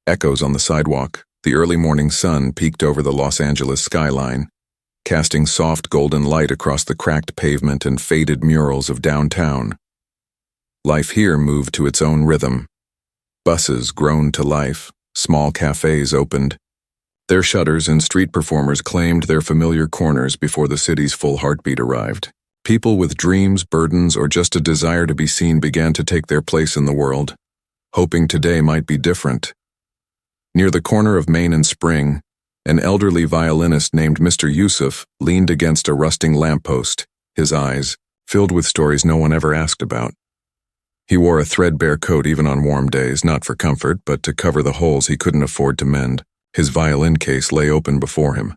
Echoes on the sidewalk. The early morning sun peeked over the Los Angeles skyline, casting soft golden light across the cracked pavement and faded murals of downtown. Life here moved to its own rhythm. Buses groaned to life, small cafes opened. Their shutters and street performers claimed their familiar corners before the city's full heartbeat arrived. People with dreams, burdens, or just a desire to be seen began to take their place in the world, hoping today might be different. Near the corner of Main and Spring, an elderly violinist named Mr. Yusuf leaned against a rusting lamppost, his eyes filled with stories no one ever asked about. He wore a threadbare coat even on warm days, not for comfort, but to cover the holes he couldn't afford to mend. His violin case lay open before him,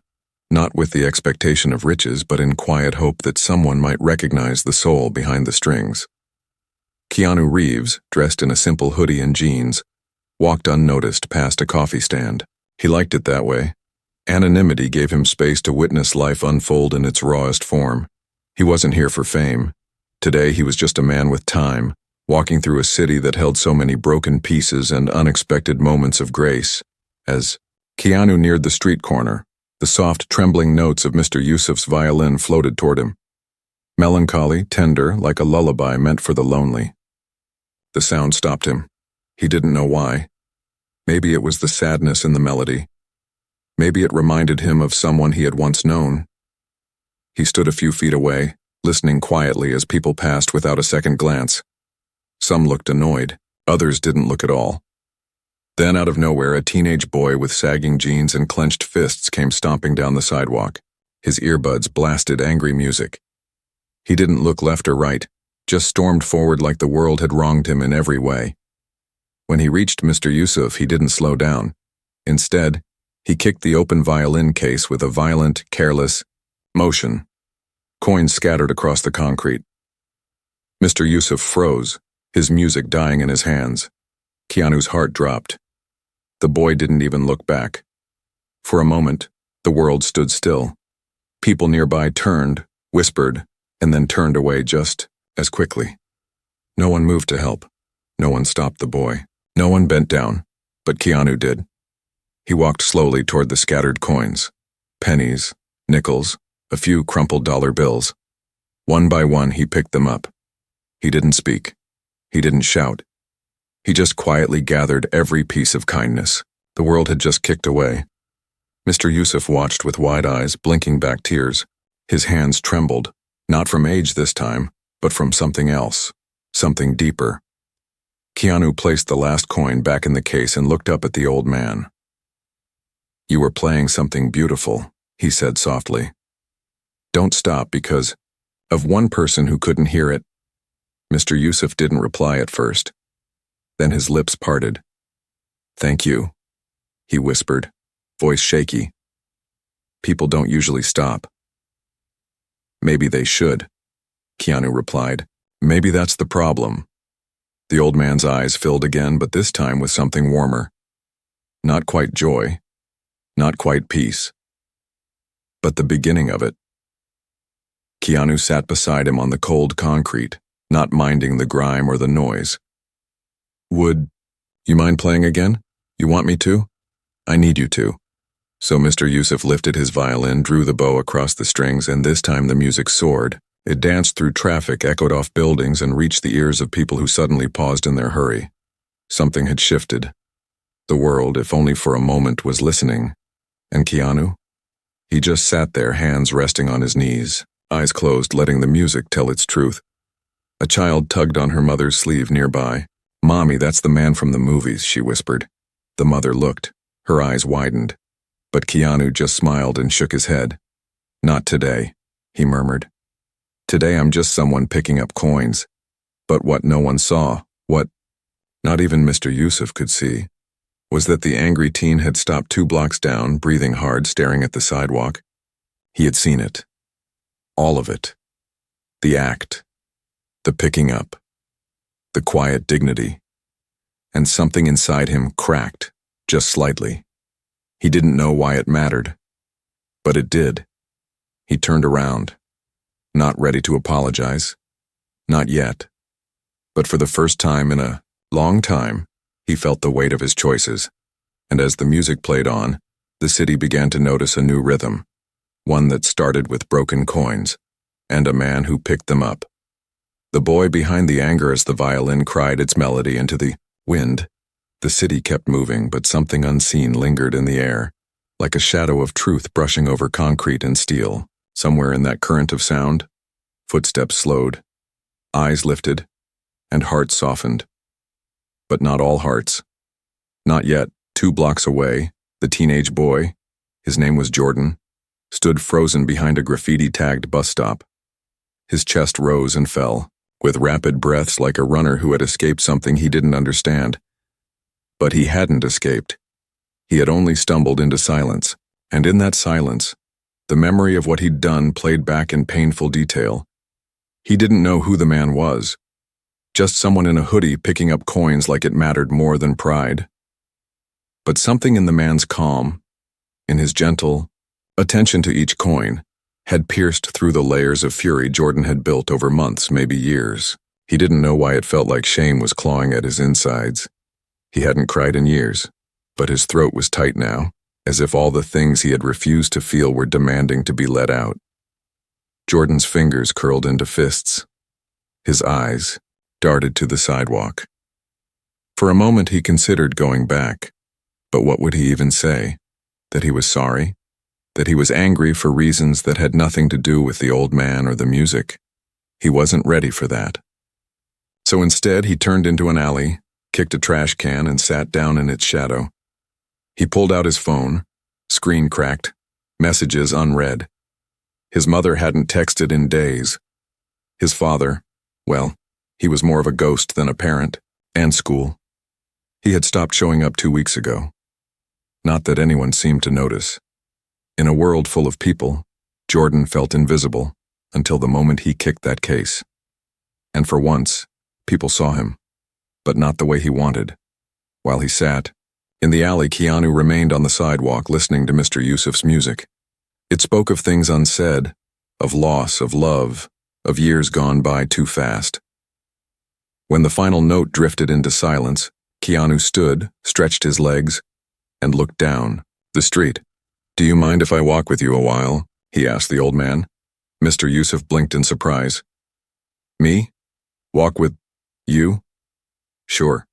not with the expectation of riches, but in quiet hope that someone might recognize the soul behind the strings. Keanu Reeves, dressed in a simple hoodie and jeans, walked unnoticed past a coffee stand. He liked it that way. Anonymity gave him space to witness life unfold in its rawest form. He wasn't here for fame. Today he was just a man with time, walking through a city that held so many broken pieces and unexpected moments of grace. As Keanu neared the street corner, the soft, trembling notes of Mr. Yusuf's violin floated toward him. Melancholy, tender, like a lullaby meant for the lonely. The sound stopped him. He didn't know why. Maybe it was the sadness in the melody. Maybe it reminded him of someone he had once known. He stood a few feet away, listening quietly as people passed without a second glance. Some looked annoyed, others didn't look at all. Then out of nowhere, a teenage boy with sagging jeans and clenched fists came stomping down the sidewalk. His earbuds blasted angry music. He didn't look left or right, just stormed forward like the world had wronged him in every way. When he reached Mr. Yusuf, he didn't slow down. Instead, he kicked the open violin case with a violent, careless motion. Coins scattered across the concrete. Mr. Yusuf froze, his music dying in his hands. Keanu's heart dropped. The boy didn't even look back. For a moment, the world stood still. People nearby turned, whispered, and then turned away just as quickly. No one moved to help. No one stopped the boy. No one bent down, but Keanu did. He walked slowly toward the scattered coins, pennies, nickels, a few crumpled dollar bills. One by one, he picked them up. He didn't speak. He didn't shout. He just quietly gathered every piece of kindness the world had just kicked away. Mr. Yusuf watched with wide eyes, blinking back tears. His hands trembled, not from age this time, but from something else, something deeper. Keanu placed the last coin back in the case and looked up at the old man. "You were playing something beautiful," he said softly. "Don't stop because of one person who couldn't hear it." Mr. Yusuf didn't reply at first. Then his lips parted. "Thank you," he whispered, voice shaky. "People don't usually stop." "Maybe they should," Keanu replied. "Maybe that's the problem." The old man's eyes filled again, but this time with something warmer. Not quite joy, not quite peace, but the beginning of it. Keanu sat beside him on the cold concrete, not minding the grime or the noise. "Would you mind playing again? You want me to? I need you to." So Mr. Yusuf lifted his violin, drew the bow across the strings, and this time the music soared. It danced through traffic, echoed off buildings, and reached the ears of people who suddenly paused in their hurry. Something had shifted. The world, if only for a moment, was listening. And Keanu? He just sat there, hands resting on his knees, eyes closed, letting the music tell its truth. A child tugged on her mother's sleeve nearby. "Mommy, that's the man from the movies," she whispered. The mother looked. Her eyes widened. But Keanu just smiled and shook his head. "Not today," he murmured. "Today I'm just someone picking up coins." But what no one saw, what not even Mr. Yusuf could see, was that the angry teen had stopped 2 blocks down, breathing hard, staring at the sidewalk. He had seen it. All of it. The act. The picking up. The quiet dignity. And something inside him cracked, just slightly. He didn't know why it mattered. But it did. He turned around. Not ready to apologize. Not yet. But for the first time in a long time, he felt the weight of his choices. and as the music played on, the city began to notice a new rhythm, one that started with broken coins, and a man who picked them up. The boy behind the anger as the violin cried its melody into the wind. The city kept moving, but something unseen lingered in the air, like a shadow of truth brushing over concrete and steel. Somewhere in that current of sound, footsteps slowed, eyes lifted, and hearts softened. But not all hearts. Not yet. 2 blocks away, the teenage boy, his name was Jordan, stood frozen behind a graffiti-tagged bus stop. His chest rose and fell, with rapid breaths like a runner who had escaped something he didn't understand. But he hadn't escaped. He had only stumbled into silence, and in that silence, the memory of what he'd done played back in painful detail. He didn't know who the man was, just someone in a hoodie picking up coins like it mattered more than pride. But something in the man's calm, in his gentle attention to each coin, had pierced through the layers of fury Jordan had built over months, maybe years. He didn't know why it felt like shame was clawing at his insides. He hadn't cried in years, but his throat was tight now, as if all the things he had refused to feel were demanding to be let out. Jordan's fingers curled into fists. His eyes darted to the sidewalk. For a moment he considered going back, but what would he even say? That he was sorry? That he was angry for reasons that had nothing to do with the old man or the music? He wasn't ready for that. So instead he turned into an alley, kicked a trash can, and sat down in its shadow. He pulled out his phone, screen cracked, messages unread. His mother hadn't texted in days. His father, well, he was more of a ghost than a parent, and school. He had stopped showing up 2 weeks ago. Not that anyone seemed to notice. In a world full of people, Jordan felt invisible until the moment he kicked that case. And for once, people saw him, but not the way he wanted. While he sat in the alley, Keanu remained on the sidewalk listening to Mr. Yusuf's music. It spoke of things unsaid, of loss, of love, of years gone by too fast. When the final note drifted into silence, Keanu stood, stretched his legs, and looked down the street. "Do you mind if I walk with you a while?" he asked the old man. Mr. Yusuf blinked in surprise. "Me? Walk with you?" "Sure,"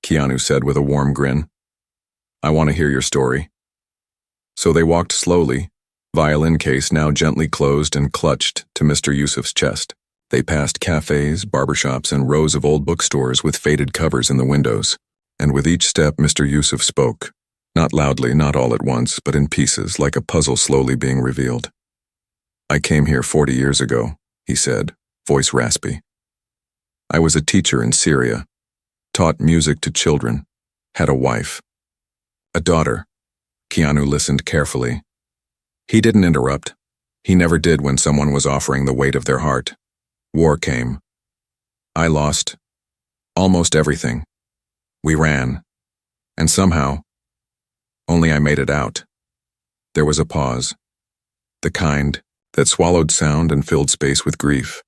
Keanu said with a warm grin. "I want to hear your story." So they walked slowly, violin case now gently closed and clutched to Mr. Yusuf's chest. They passed cafes, barbershops, and rows of old bookstores with faded covers in the windows. And with each step, Mr. Yusuf spoke. Not loudly, not all at once, but in pieces, like a puzzle slowly being revealed. "I came here 40 years ago," he said, voice raspy. "I was a teacher in Syria, taught music to children, had a wife. A daughter." Keanu listened carefully. He didn't interrupt. He never did when someone was offering the weight of their heart. War came. I lost almost everything. We ran. And somehow, only I made it out. There was a pause. The kind that swallowed sound and filled space with grief.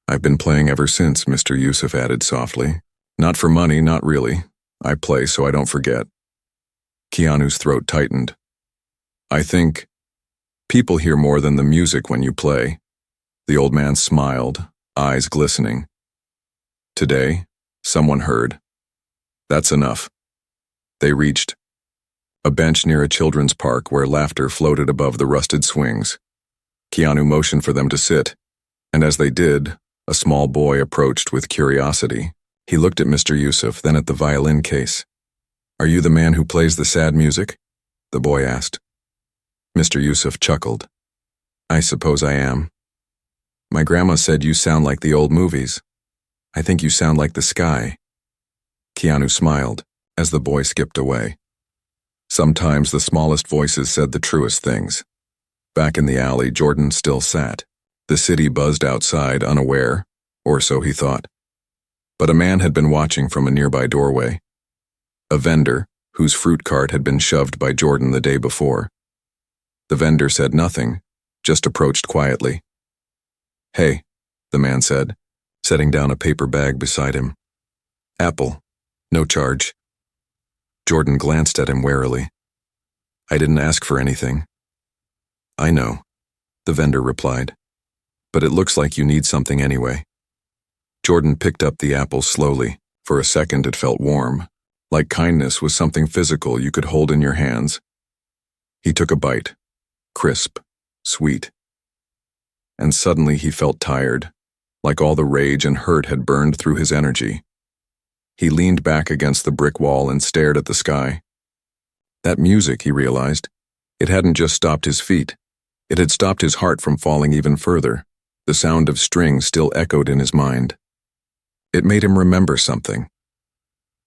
"I've been playing ever since," Mr. Yusuf added softly. "Not for money, not really. I play so I don't forget." Keanu's throat tightened. "I think people hear more than the music when you play." The old man smiled, eyes glistening. "Today, someone heard. That's enough." They reached a bench near a children's park where laughter floated above the rusted swings. Keanu motioned for them to sit, and as they did, a small boy approached with curiosity. He looked at Mr. Yusuf, then at the violin case. "Are you the man who plays the sad music?" the boy asked. Mr. Yusuf chuckled. "I suppose I am. My grandma said you sound like the old movies. I think you sound like the sky." Keanu smiled as the boy skipped away. Sometimes the smallest voices said the truest things. Back in the alley, Jordan still sat. The city buzzed outside, unaware, or so he thought. But a man had been watching from a nearby doorway. A vendor, whose fruit cart had been shoved by Jordan the day before. The vendor said nothing, just approached quietly. "Hey," the man said, setting down a paper bag beside him. "Apple, no charge." Jordan glanced at him warily. I didn't ask for anything. I know, the vendor replied. But it looks like you need something anyway. Jordan picked up the apple slowly. For a second it felt warm, like kindness was something physical you could hold in your hands. He took a bite, crisp, sweet. And suddenly he felt tired, like all the rage and hurt had burned through his energy. He leaned back against the brick wall and stared at the sky. That music, he realized, it hadn't just stopped his feet. It had stopped his heart from falling even further. The sound of strings still echoed in his mind. It made him remember something.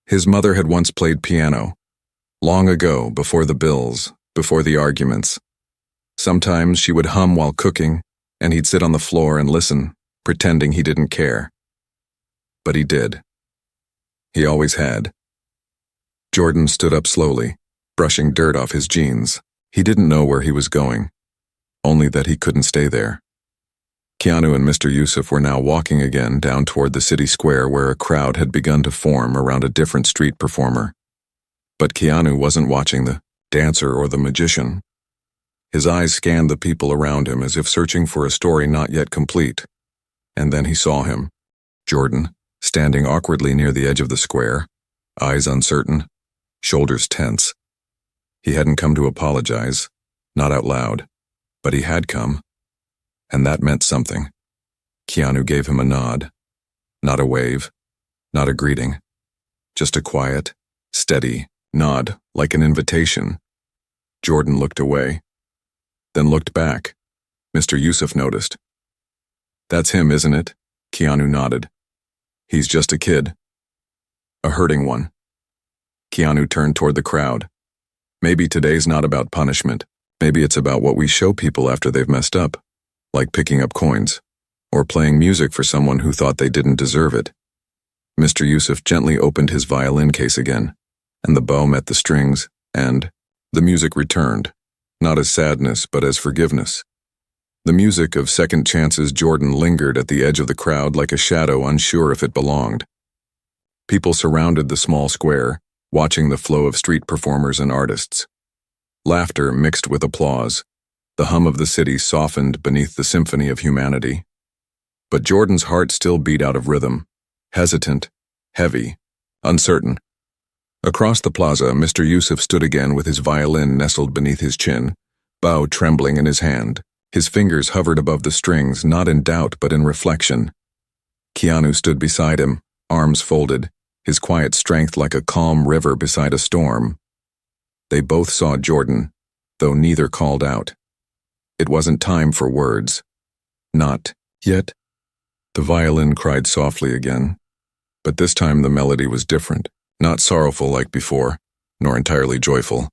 His mother had once played piano, long ago, before the bills, before the arguments. Sometimes she would hum while cooking, and he'd sit on the floor and listen, pretending he didn't care. But he did. He always had. Jordan stood up slowly, brushing dirt off his jeans. He didn't know where he was going, only that he couldn't stay there. Keanu and Mr. Yusuf were now walking again down toward the city square where a crowd had begun to form around a different street performer. But Keanu wasn't watching the dancer or the magician. His eyes scanned the people around him as if searching for a story not yet complete. And then he saw him, Jordan, standing awkwardly near the edge of the square, eyes uncertain, shoulders tense. He hadn't come to apologize, not out loud, but he had come. And that meant something. Keanu gave him a nod. Not a wave, not a greeting. Just a quiet, steady nod, like an invitation. Jordan looked away, then looked back. Mr. Yusuf noticed. That's him, isn't it? Keanu nodded. He's just a kid. A hurting one. Keanu turned toward the crowd. Maybe today's not about punishment. Maybe it's about what we show people after they've messed up. Like picking up coins, or playing music for someone who thought they didn't deserve it. Mr. Yusuf gently opened his violin case again, and the bow met the strings, and the music returned, not as sadness but as forgiveness. The music of second chances. Jordan lingered at the edge of the crowd like a shadow, unsure if it belonged. People surrounded the small square, watching the flow of street performers and artists. Laughter mixed with applause. The hum of the city softened beneath the symphony of humanity. But Jordan's heart still beat out of rhythm, hesitant, heavy, uncertain. Across the plaza, Mr. Yusuf stood again with his violin nestled beneath his chin, bow trembling in his hand. His fingers hovered above the strings, not in doubt but in reflection. Keanu stood beside him, arms folded, his quiet strength like a calm river beside a storm. They both saw Jordan, though neither called out. It wasn't time for words. Not yet. The violin cried softly again, but this time the melody was different, not sorrowful like before, nor entirely joyful.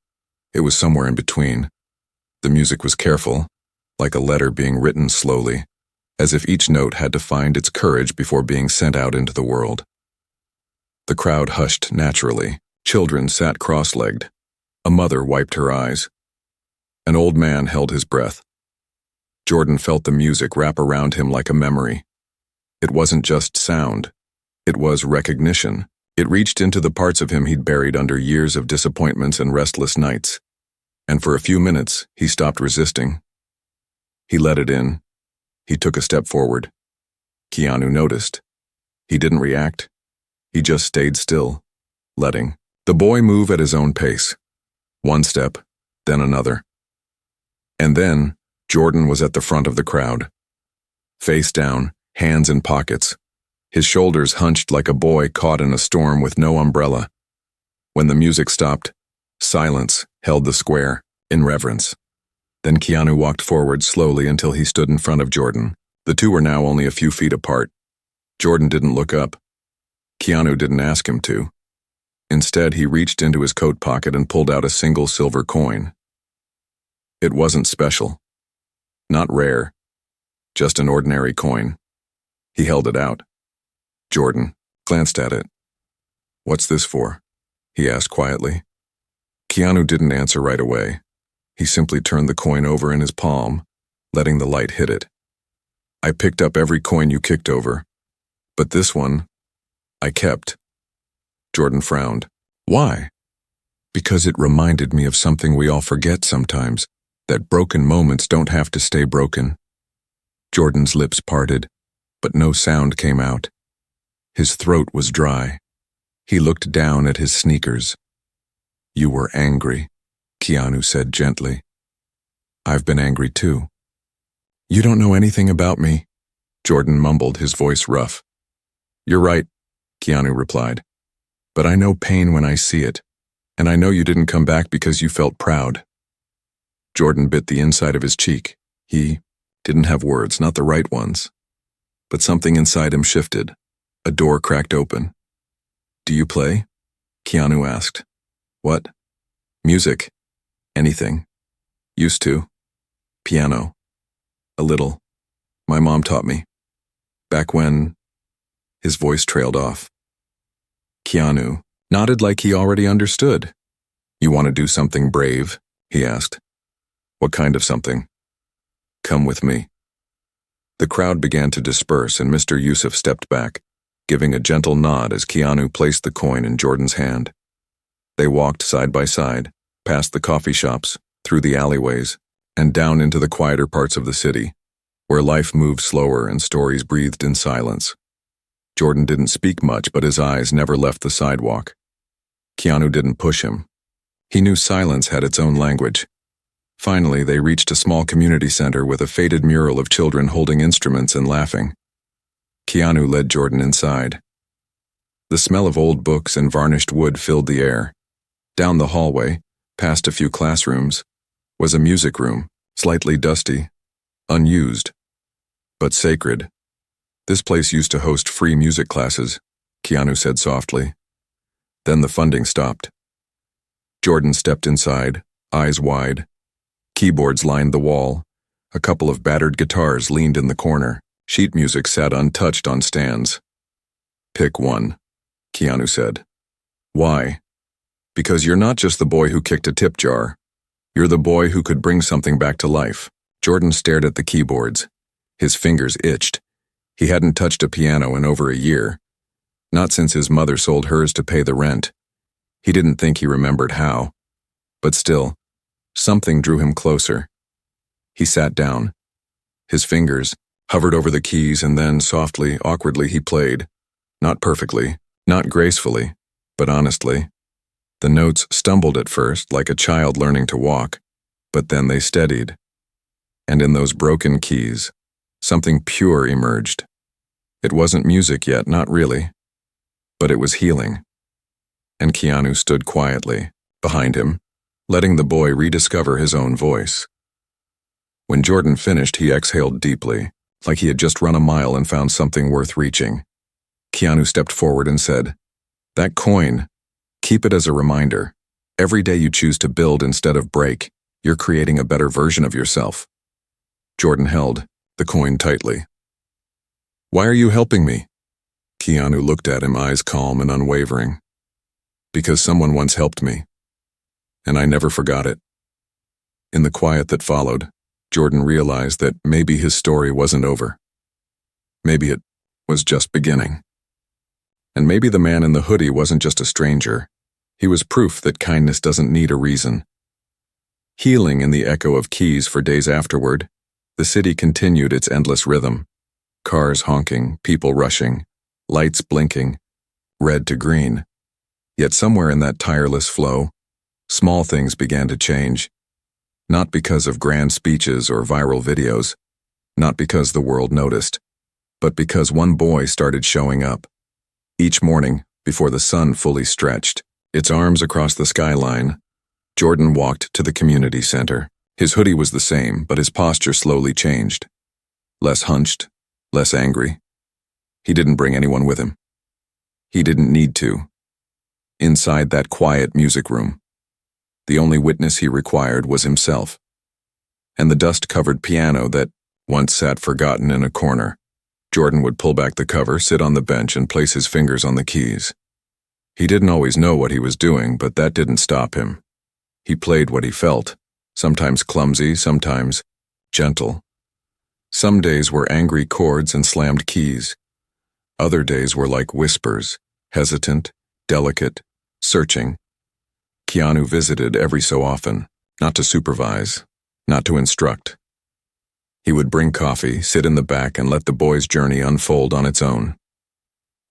It was somewhere in between. The music was careful, like a letter being written slowly, as if each note had to find its courage before being sent out into the world. The crowd hushed naturally. Children sat cross-legged. A mother wiped her eyes. An old man held his breath. Jordan felt the music wrap around him like a memory. It wasn't just sound. It was recognition. It reached into the parts of him he'd buried under years of disappointments and restless nights. And for a few minutes, he stopped resisting. He let it in. He took a step forward. Keanu noticed. He didn't react. He just stayed still, letting the boy move at his own pace. One step, then another. And then, Jordan was at the front of the crowd. Face down, hands in pockets. His shoulders hunched like a boy caught in a storm with no umbrella. When the music stopped, silence held the square, in reverence. Then Keanu walked forward slowly until he stood in front of Jordan. The two were now only a few feet apart. Jordan didn't look up. Keanu didn't ask him to. Instead, he reached into his coat pocket and pulled out a single silver coin. It wasn't special. Not rare, just an ordinary coin. He held it out. Jordan glanced at it. "What's this for?" he asked quietly. Keanu didn't answer right away. He simply turned the coin over in his palm, letting the light hit it. "I picked up every coin you kicked over, but this one, I kept." Jordan frowned. "Why?" Because it reminded me of something we all forget sometimes, that broken moments don't have to stay broken. Jordan's lips parted, but no sound came out. His throat was dry. He looked down at his sneakers. You were angry, Keanu said gently. I've been angry too. You don't know anything about me, Jordan mumbled, his voice rough. You're right, Keanu replied. But I know pain when I see it, and I know you didn't come back because you felt proud. Jordan bit the inside of his cheek. He didn't have words, not the right ones. But something inside him shifted. A door cracked open. Do you play? Keanu asked. What? Music. Anything. Used to. Piano. A little. My mom taught me. Back when... His voice trailed off. Keanu nodded like he already understood. You want to do something brave? He asked. What kind of something? Come with me. The crowd began to disperse and Mr. Yusuf stepped back, giving a gentle nod as Keanu placed the coin in Jordan's hand. They walked side by side, past the coffee shops, through the alleyways, and down into the quieter parts of the city, where life moved slower and stories breathed in silence. Jordan didn't speak much, but his eyes never left the sidewalk. Keanu didn't push him. He knew silence had its own language. Finally, they reached a small community center with a faded mural of children holding instruments and laughing. Keanu led Jordan inside. The smell of old books and varnished wood filled the air. Down the hallway, past a few classrooms, was a music room, slightly dusty, unused, but sacred. This place used to host free music classes, Keanu said softly. Then the funding stopped. Jordan stepped inside, eyes wide. Keyboards lined the wall. A couple of battered guitars leaned in the corner. Sheet music sat untouched on stands. Pick one, Keanu said. Why? Because you're not just the boy who kicked a tip jar. You're the boy who could bring something back to life. Jordan stared at the keyboards. His fingers itched. He hadn't touched a piano in over a year. Not since his mother sold hers to pay the rent. He didn't think he remembered how. But still, something drew him closer. He sat down. His fingers hovered over the keys and then, softly, awkwardly, he played. Not perfectly, not gracefully, but honestly. The notes stumbled at first, like a child learning to walk, but then they steadied. And in those broken keys, something pure emerged. It wasn't music yet, not really. But it was healing. And Keanu stood quietly, behind him, letting the boy rediscover his own voice. When Jordan finished, he exhaled deeply, like he had just run a mile and found something worth reaching. Keanu stepped forward and said, That coin, keep it as a reminder. Every day you choose to build instead of break, you're creating a better version of yourself. Jordan held the coin tightly. Why are you helping me? Keanu looked at him, eyes calm and unwavering. Because someone once helped me, and I never forgot it. In the quiet that followed, Jordan realized that maybe his story wasn't over. Maybe it was just beginning. And maybe the man in the hoodie wasn't just a stranger. He was proof that kindness doesn't need a reason. Healing in the echo of keys for days afterward, the city continued its endless rhythm. Cars honking, people rushing, lights blinking, red to green. Yet somewhere in that tireless flow, small things began to change. Not because of grand speeches or viral videos, not because the world noticed, but because one boy started showing up. Each morning, before the sun fully stretched, its arms across the skyline, Jordan walked to the community center. His hoodie was the same, but his posture slowly changed. Less hunched, less angry. He didn't bring anyone with him. He didn't need to. Inside that quiet music room, the only witness he required was himself. And the dust-covered piano that once sat forgotten in a corner. Jordan would pull back the cover, sit on the bench, and place his fingers on the keys. He didn't always know what he was doing, but that didn't stop him. He played what he felt, sometimes clumsy, sometimes gentle. Some days were angry chords and slammed keys. Other days were like whispers, hesitant, delicate, searching. Keanu visited every so often, not to supervise, not to instruct. He would bring coffee, sit in the back, and let the boys' journey unfold on its own.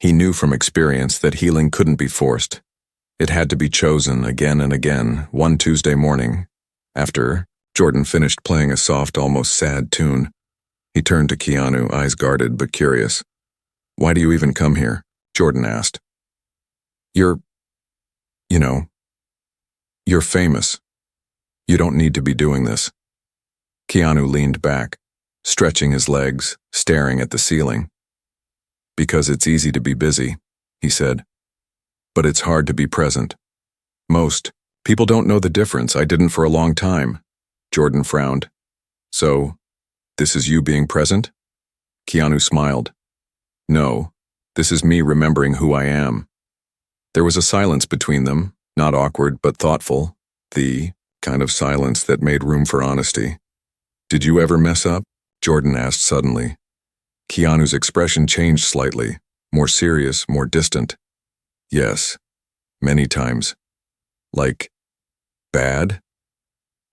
He knew from experience that healing couldn't be forced. It had to be chosen again and again. One Tuesday morning, after Jordan finished playing a soft, almost sad tune, he turned to Keanu, eyes guarded but curious. "Why do you even come here?" Jordan asked. You're famous. You don't need to be doing this." Keanu leaned back, stretching his legs, staring at the ceiling. "Because it's easy to be busy," he said. "But it's hard to be present. Most people don't know the difference. I didn't for a long time." Jordan frowned. "So, this is you being present?" Keanu smiled. "No, this is me remembering who I am." There was a silence between them, not awkward but thoughtful, the kind of silence that made room for honesty. "Did you ever mess up?" Jordan asked suddenly. Keanu's expression changed slightly, more serious, more distant. "Yes, many times. Like, bad?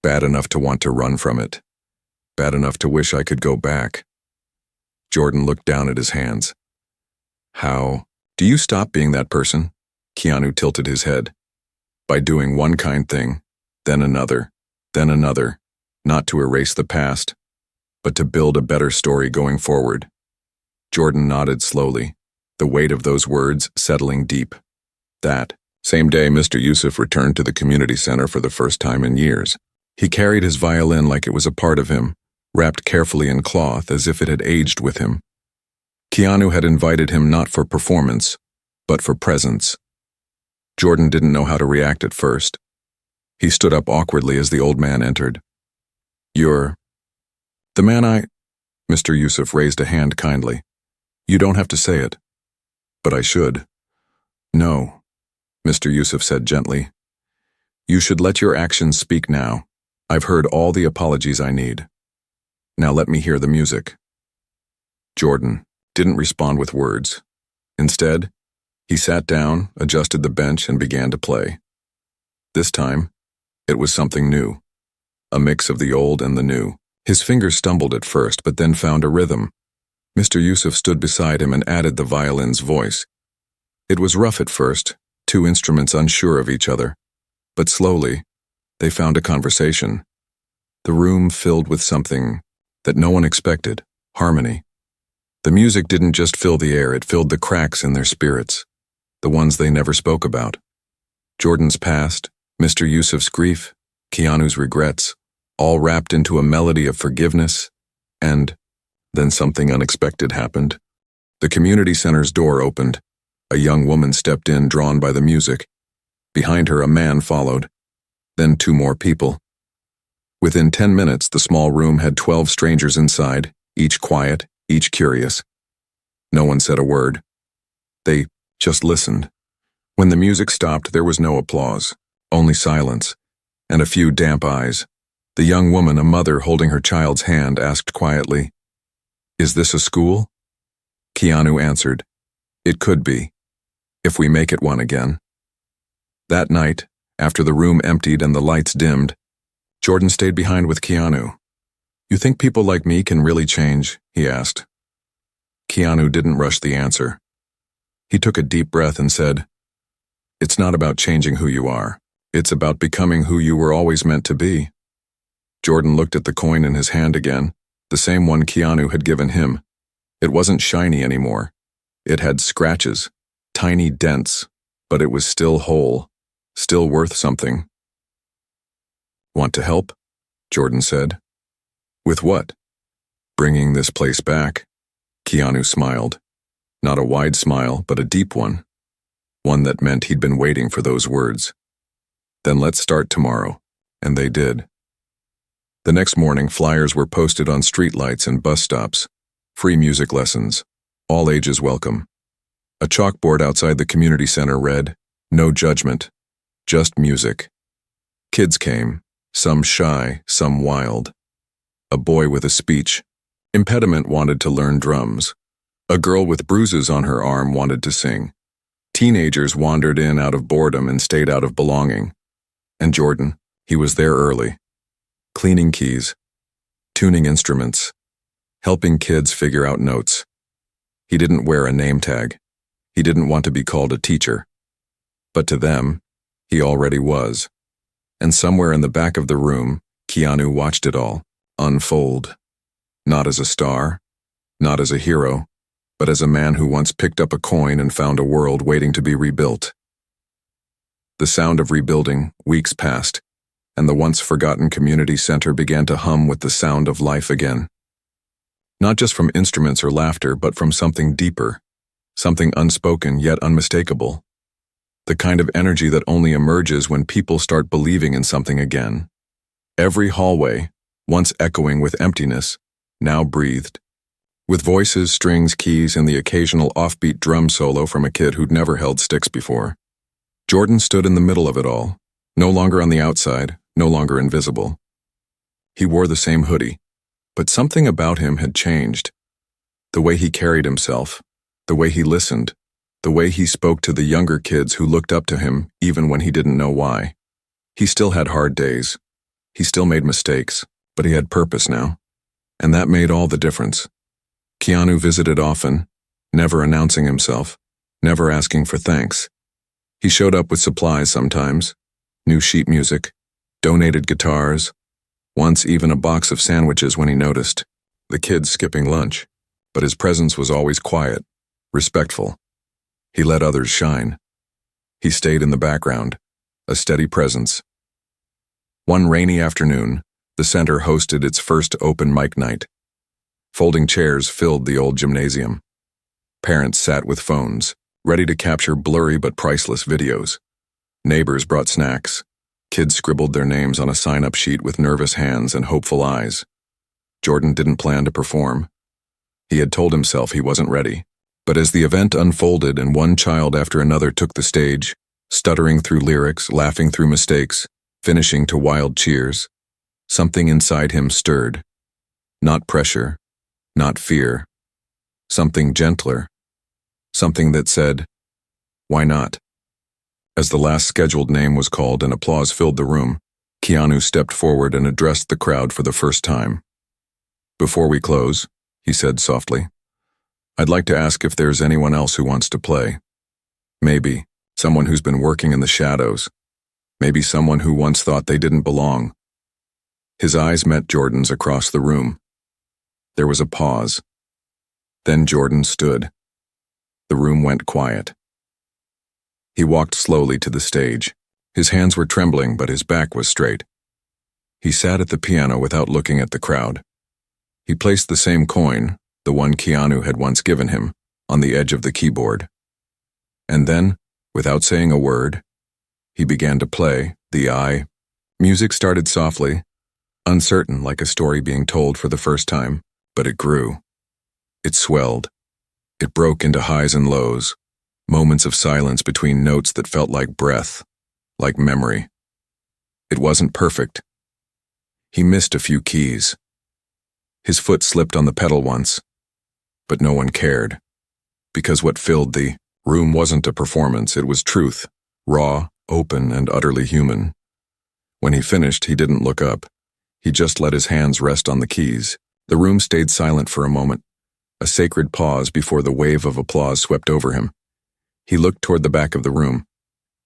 Bad enough to want to run from it. Bad enough to wish I could go back." Jordan looked down at his hands. "How do you stop being that person?" Keanu tilted his head. "By doing one kind thing, then another, not to erase the past, but to build a better story going forward." Jordan nodded slowly, the weight of those words settling deep. That same day, Mr. Yusuf returned to the community center for the first time in years. He carried his violin like it was a part of him, wrapped carefully in cloth as if it had aged with him. Keanu had invited him not for performance, but for presence. Jordan didn't know how to react at first. He stood up awkwardly as the old man entered. "You're the man I—" Mr. Yusuf raised a hand kindly. "You don't have to say it." "But I should." "No," Mr. Yusuf said gently. "You should let your actions speak now. I've heard all the apologies I need. Now let me hear the music." Jordan didn't respond with words. Instead, he sat down, adjusted the bench, and began to play. This time, it was something new, a mix of the old and the new. His fingers stumbled at first, but then found a rhythm. Mr. Yusuf stood beside him and added the violin's voice. It was rough at first, two instruments unsure of each other, but slowly, they found a conversation. The room filled with something that no one expected, harmony. The music didn't just fill the air, it filled the cracks in their spirits, the ones they never spoke about. Jordan's past, Mr. Yusuf's grief, Keanu's regrets, all wrapped into a melody of forgiveness, and then something unexpected happened. The community center's door opened. A young woman stepped in, drawn by the music. Behind her, a man followed. Then 2 more people. Within 10 minutes, the small room had 12 strangers inside, each quiet, each curious. No one said a word. They just listened. When the music stopped, there was no applause, only silence, and a few damp eyes. The young woman, a mother holding her child's hand, asked quietly, "Is this a school?" Keanu answered, "It could be, if we make it one again." That night, after the room emptied and the lights dimmed, Jordan stayed behind with Keanu. "You think people like me can really change?" he asked. Keanu didn't rush the answer. He took a deep breath and said, "It's not about changing who you are. It's about becoming who you were always meant to be." Jordan looked at the coin in his hand again, the same one Keanu had given him. It wasn't shiny anymore. It had scratches, tiny dents, but it was still whole, still worth something. "Want to help?" Jordan said. "With what?" "Bringing this place back." Keanu smiled. Not a wide smile, but a deep one. One that meant he'd been waiting for those words. "Then let's start tomorrow." And they did. The next morning, flyers were posted on streetlights and bus stops. Free music lessons. All ages welcome. A chalkboard outside the community center read, "No judgment, just music." Kids came, some shy, some wild. A boy with a speech impediment wanted to learn drums. A girl with bruises on her arm wanted to sing. Teenagers wandered in out of boredom and stayed out of belonging. And Jordan, he was there early, cleaning keys, tuning instruments, helping kids figure out notes. He didn't wear a name tag. He didn't want to be called a teacher. But to them, he already was. And somewhere in the back of the room, Keanu watched it all unfold. Not as a star, not as a hero, but as a man who once picked up a coin and found a world waiting to be rebuilt. The sound of rebuilding, weeks passed, and the once forgotten community center began to hum with the sound of life again. Not just from instruments or laughter, but from something deeper, something unspoken yet unmistakable. The kind of energy that only emerges when people start believing in something again. Every hallway, once echoing with emptiness, now breathed. With voices, strings, keys, and the occasional offbeat drum solo from a kid who'd never held sticks before. Jordan stood in the middle of it all, no longer on the outside, no longer invisible. He wore the same hoodie, but something about him had changed. The way he carried himself, the way he listened, the way he spoke to the younger kids who looked up to him even when he didn't know why. He still had hard days. He still made mistakes, but he had purpose now. And that made all the difference. Keanu visited often, never announcing himself, never asking for thanks. He showed up with supplies sometimes, new sheet music, donated guitars, once even a box of sandwiches when he noticed the kids skipping lunch. But his presence was always quiet, respectful. He let others shine. He stayed in the background, a steady presence. One rainy afternoon, the center hosted its first open mic night. Folding chairs filled the old gymnasium. Parents sat with phones, ready to capture blurry but priceless videos. Neighbors brought snacks. Kids scribbled their names on a sign-up sheet with nervous hands and hopeful eyes. Jordan didn't plan to perform. He had told himself he wasn't ready. But as the event unfolded and one child after another took the stage, stuttering through lyrics, laughing through mistakes, finishing to wild cheers, something inside him stirred. Not pressure, not fear. Something gentler. Something that said, "Why not?" As the last scheduled name was called and applause filled the room, Keanu stepped forward and addressed the crowd for the first time. "Before we close," he said softly, "I'd like to ask if there's anyone else who wants to play. Maybe someone who's been working in the shadows. Maybe someone who once thought they didn't belong." His eyes met Jordan's across the room. There was a pause. Then Jordan stood. The room went quiet. He walked slowly to the stage. His hands were trembling, but his back was straight. He sat at the piano without looking at the crowd. He placed the same coin, the one Keanu had once given him, on the edge of the keyboard. And then, without saying a word, he began to play the Music started softly, uncertain like a story being told for the first time, but it grew. It swelled. It broke into highs and lows, moments of silence between notes that felt like breath, like memory. It wasn't perfect. He missed a few keys. His foot slipped on the pedal once, but no one cared, because what filled the room wasn't a performance, it was truth, raw, open, and utterly human. When he finished, he didn't look up. He just let his hands rest on the keys. The room stayed silent for a moment, a sacred pause before the wave of applause swept over him. He looked toward the back of the room.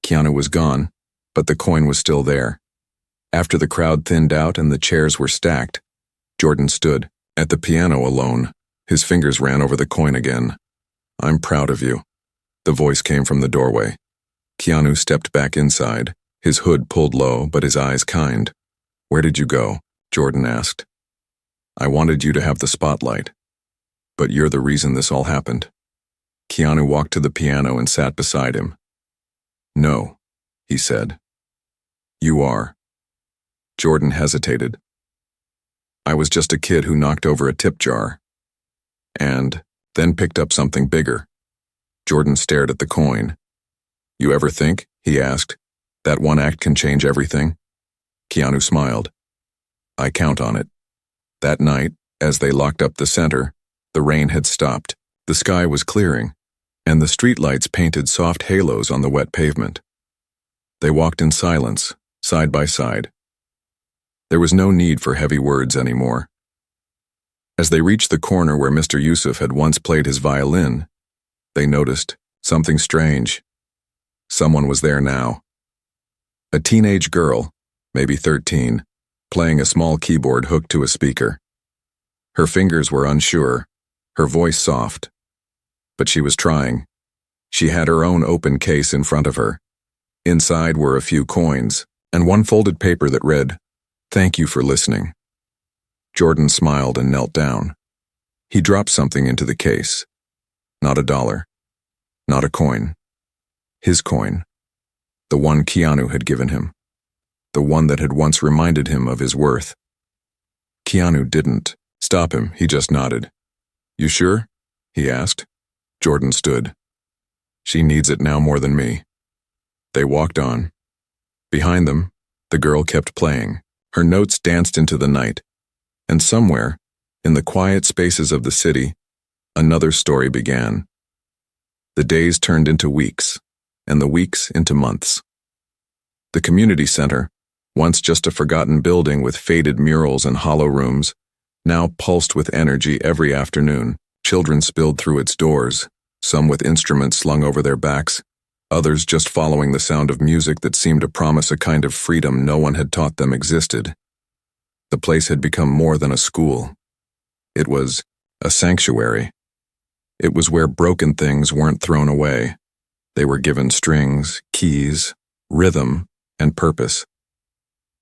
Keanu was gone, but the coin was still there. After the crowd thinned out and the chairs were stacked, Jordan stood, at the piano alone. His fingers ran over the coin again. "I'm proud of you." The voice came from the doorway. Keanu stepped back inside, his hood pulled low, but his eyes kind. "Where did you go?" Jordan asked. "I wanted you to have the spotlight. But you're the reason this all happened." Keanu walked to the piano and sat beside him. "No," he said. "You are." Jordan hesitated. "I was just a kid who knocked over a tip jar. And then picked up something bigger." Jordan stared at the coin. "You ever think," he asked, "that one act can change everything?" Keanu smiled. "I count on it." That night, as they locked up the center, the rain had stopped, the sky was clearing, and the streetlights painted soft halos on the wet pavement. They walked in silence, side by side. There was no need for heavy words anymore. As they reached the corner where Mr. Yusuf had once played his violin, they noticed something strange. Someone was there now. A teenage girl, maybe 13, playing a small keyboard hooked to a speaker. Her fingers were unsure, her voice soft. But she was trying. She had her own open case in front of her. Inside were a few coins, and one folded paper that read, "Thank you for listening." Jordan smiled and knelt down. He dropped something into the case. Not a dollar. Not a coin. His coin. The one Keanu had given him. The one that had once reminded him of his worth. Keanu didn't stop him, he just nodded. "You sure?" he asked. Jordan stood. "She needs it now more than me." They walked on. Behind them, the girl kept playing. Her notes danced into the night. And somewhere, in the quiet spaces of the city, another story began. The days turned into weeks, and the weeks into months. The community center, once just a forgotten building with faded murals and hollow rooms, now pulsed with energy every afternoon. Children spilled through its doors, some with instruments slung over their backs, others just following the sound of music that seemed to promise a kind of freedom no one had taught them existed. The place had become more than a school. It was a sanctuary. It was where broken things weren't thrown away. They were given strings, keys, rhythm, and purpose.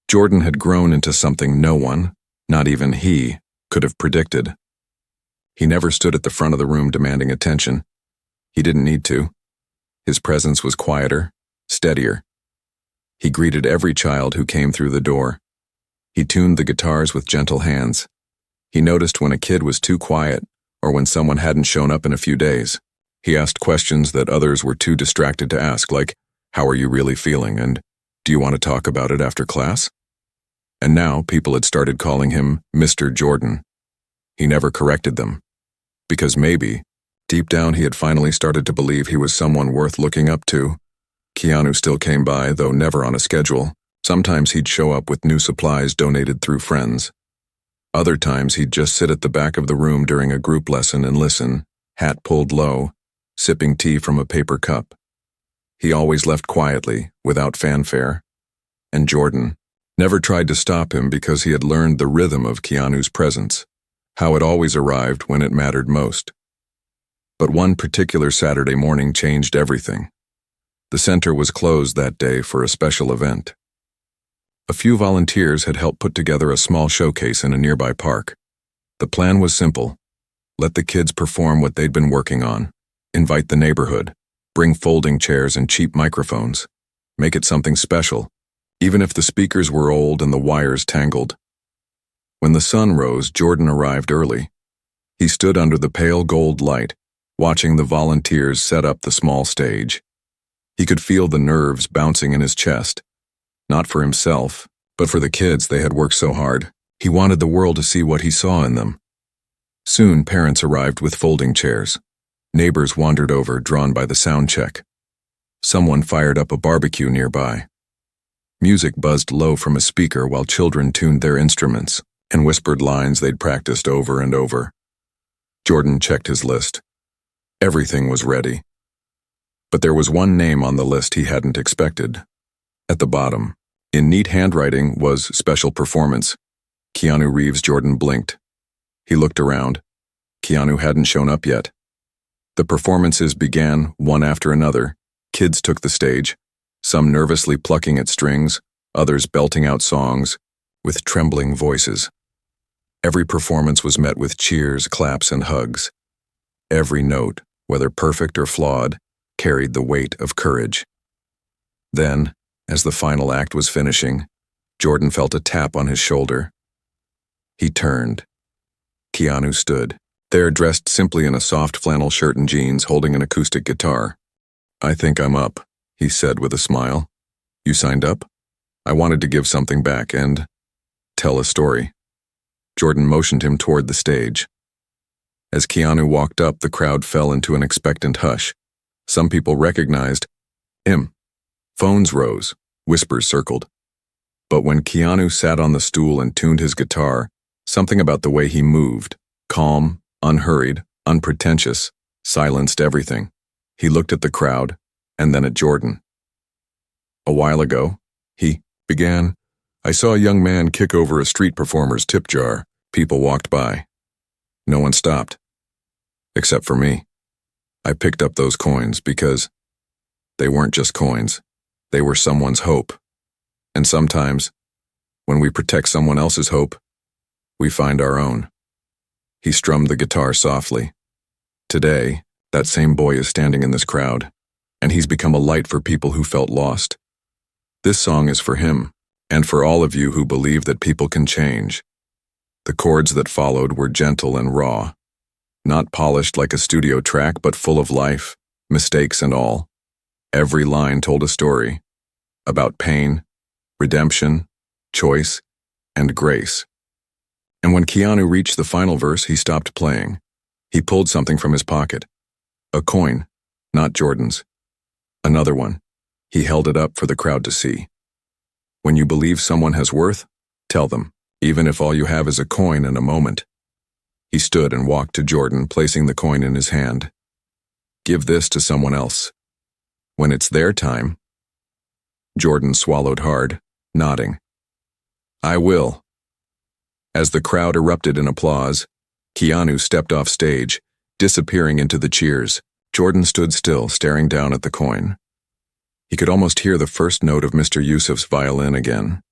Jordan had grown into something no one, not even he, could have predicted. He never stood at the front of the room demanding attention. He didn't need to. His presence was quieter, steadier. He greeted every child who came through the door. He tuned the guitars with gentle hands. He noticed when a kid was too quiet or when someone hadn't shown up in a few days. He asked questions that others were too distracted to ask, like, "How are you really feeling?" and "Do you want to talk about it after class?" And now people had started calling him Mr. Jordan. He never corrected them. Because maybe, deep down he had finally started to believe he was someone worth looking up to. Keanu still came by, though never on a schedule. Sometimes he'd show up with new supplies donated through friends. Other times he'd just sit at the back of the room during a group lesson and listen, hat pulled low, sipping tea from a paper cup. He always left quietly, without fanfare. And Jordan never tried to stop him because he had learned the rhythm of Keanu's presence, how it always arrived when it mattered most. But one particular Saturday morning changed everything. The center was closed that day for a special event. A few volunteers had helped put together a small showcase in a nearby park. The plan was simple. Let the kids perform what they'd been working on. Invite the neighborhood. Bring folding chairs and cheap microphones. Make it something special, even if the speakers were old and the wires tangled. When the sun rose, Jordan arrived early. He stood under the pale gold light, watching the volunteers set up the small stage. He could feel the nerves bouncing in his chest. Not for himself, but for the kids they had worked so hard. He wanted the world to see what he saw in them. Soon parents arrived with folding chairs. Neighbors wandered over, drawn by the sound check. Someone fired up a barbecue nearby. Music buzzed low from a speaker while children tuned their instruments and whispered lines they'd practiced over and over. Jordan checked his list. Everything was ready. But there was one name on the list he hadn't expected. At the bottom, in neat handwriting, was "Special Performance." Keanu Reeves. Jordan blinked. He looked around. Keanu hadn't shown up yet. The performances began, one after another. Kids took the stage, some nervously plucking at strings, others belting out songs, with trembling voices. Every performance was met with cheers, claps, and hugs. Every note, whether perfect or flawed, carried the weight of courage. Then, as the final act was finishing, Jordan felt a tap on his shoulder. He turned. Keanu stood, there dressed simply in a soft flannel shirt and jeans, holding an acoustic guitar. "I think I'm up," he said with a smile. "You signed up? I wanted to give something back and tell a story." Jordan motioned him toward the stage. As Keanu walked up, the crowd fell into an expectant hush. Some people recognized him. Phones rose, whispers circled. But when Keanu sat on the stool and tuned his guitar, something about the way he moved, calm, unhurried, unpretentious, silenced everything. He looked at the crowd, and then at Jordan. "A while ago," he began, "I saw a young man kick over a street performer's tip jar. People walked by. No one stopped. Except for me. I picked up those coins because they weren't just coins. They were someone's hope. And sometimes, when we protect someone else's hope, we find our own." He strummed the guitar softly. Today, that same boy is standing in this crowd, and he's become a light for people who felt lost. This song is for him, and for all of you who believe that people can change. The chords that followed were gentle and raw, not polished like a studio track, but full of life, mistakes and all. Every line told a story about pain, redemption, choice, and grace. And when Keanu reached the final verse, he stopped playing. He pulled something from his pocket. A coin, not Jordan's. Another one. He held it up for the crowd to see. When you believe someone has worth, tell them, even if all you have is a coin and a moment. He stood and walked to Jordan, placing the coin in his hand. Give this to someone else. When it's their time. Jordan swallowed hard, nodding. I will. As the crowd erupted in applause, Keanu stepped off stage, disappearing into the cheers. Jordan stood still, staring down at the coin. He could almost hear the first note of Mr. Yusuf's violin again.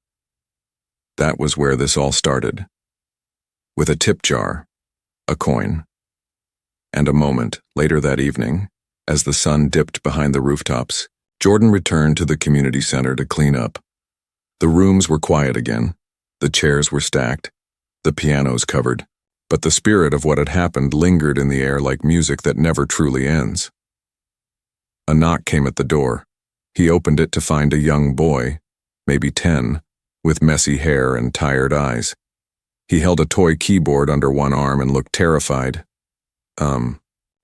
That was where this all started. With a tip jar, a coin, and a moment later that evening, as the sun dipped behind the rooftops, Jordan returned to the community center to clean up. The rooms were quiet again, the chairs were stacked, the pianos covered, but the spirit of what had happened lingered in the air like music that never truly ends. A knock came at the door. He opened it to find a young boy, maybe 10, with messy hair and tired eyes. He held a toy keyboard under one arm and looked terrified.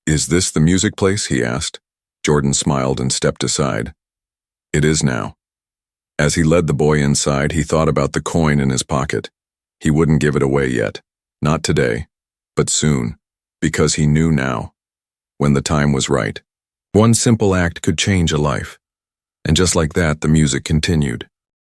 Is this the music place?" he asked. Jordan smiled and stepped aside. "It is now." As he led the boy inside, he thought about the coin in his pocket. He wouldn't give it away yet. Not today, but soon, because he knew now, when the time was right. One simple act could change a life. And just like that, the music continued.